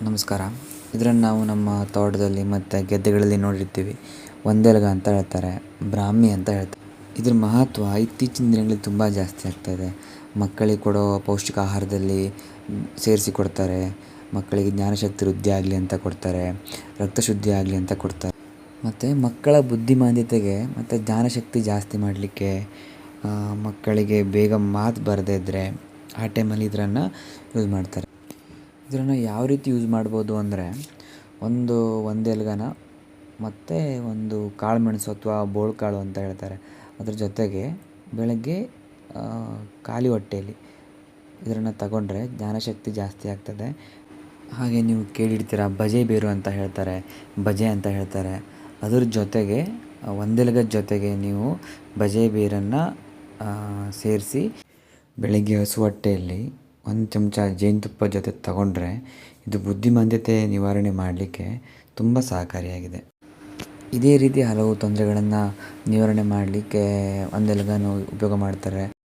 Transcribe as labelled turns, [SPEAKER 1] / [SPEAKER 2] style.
[SPEAKER 1] ನಮಸ್ಕಾರ. ಇದನ್ನು ನಾವು ನಮ್ಮ ತೋಟದಲ್ಲಿ ಮತ್ತು ಗದ್ದೆಗಳಲ್ಲಿ ನೋಡಿರ್ತೀವಿ. ಒಂದೆಲಗ ಅಂತ ಹೇಳ್ತಾರೆ, ಬ್ರಾಹ್ಮಿ ಅಂತ ಹೇಳ್ತಾರೆ. ಇದ್ರ ಮಹತ್ವ ಇತ್ತೀಚಿನ ದಿನಗಳಲ್ಲಿ ತುಂಬ ಜಾಸ್ತಿ ಆಗ್ತಾಯಿದೆ. ಮಕ್ಕಳಿಗೆ ಕೊಡೋ ಪೌಷ್ಟಿಕ ಆಹಾರದಲ್ಲಿ ಸೇರಿಸಿ ಕೊಡ್ತಾರೆ. ಮಕ್ಕಳಿಗೆ ಜ್ಞಾನಶಕ್ತಿ ವೃದ್ಧಿ ಆಗಲಿ ಅಂತ ಕೊಡ್ತಾರೆ, ರಕ್ತ ಶುದ್ಧಿ ಆಗಲಿ ಅಂತ ಕೊಡ್ತಾರೆ. ಮತ್ತು ಮಕ್ಕಳ ಬುದ್ಧಿಮಾಂದ್ಯತೆಗೆ ಮತ್ತು ಜ್ಞಾನಶಕ್ತಿ ಜಾಸ್ತಿ ಮಾಡಲಿಕ್ಕೆ, ಮಕ್ಕಳಿಗೆ ಬೇಗ ಮಾತು ಬರದೇ ಇದ್ದರೆ ಆ ಟೈಮಲ್ಲಿ ಇದನ್ನು ಯೂಸ್ ಮಾಡ್ತಾರೆ. ಇದನ್ನು ಯಾವ ರೀತಿ ಯೂಸ್ ಮಾಡ್ಬೋದು ಅಂದರೆ, ಒಂದೆಲಗನ ಮತ್ತು ಒಂದು ಕಾಳುಮೆಣಸು ಅಥವಾ ಬೋಳುಕಾಳು ಅಂತ ಹೇಳ್ತಾರೆ, ಅದ್ರ ಜೊತೆಗೆ ಬೆಳಗ್ಗೆ ಖಾಲಿ ಹೊಟ್ಟೆಯಲ್ಲಿ ಇದನ್ನು ತಗೊಂಡ್ರೆ ಜ್ಞಾನಶಕ್ತಿ ಜಾಸ್ತಿ ಆಗ್ತದೆ. ಹಾಗೆ ನೀವು ಕೇಳಿರ್ತೀರ ಬಜೆ ಬೇರು ಅಂತ ಹೇಳ್ತಾರೆ, ಬಜೆ ಅಂತ ಹೇಳ್ತಾರೆ. ಅದ್ರ ಜೊತೆಗೆ ಒಂದೆಲಗದ ಜೊತೆಗೆ ನೀವು ಬಜೆ ಬೇರನ್ನು ಸೇರಿಸಿ ಬೆಳಗ್ಗೆ ಹಸು ಹೊಟ್ಟೆಯಲ್ಲಿ 1 ಚಮಚ ಜೇನುತುಪ್ಪ ಜೊತೆ ತಗೊಂಡ್ರೆ ಇದು ಬುದ್ಧಿಮಾಂದ್ಯತೆ ನಿವಾರಣೆ ಮಾಡಲಿಕ್ಕೆ ತುಂಬ ಸಹಕಾರಿಯಾಗಿದೆ. ಇದೇ ರೀತಿ ಹಲವು ತೊಂದರೆಗಳನ್ನು ನಿವಾರಣೆ ಮಾಡಲಿಕ್ಕೆ ಒಂದೆಲಗನ ಉಪಯೋಗ ಮಾಡ್ತಾರೆ.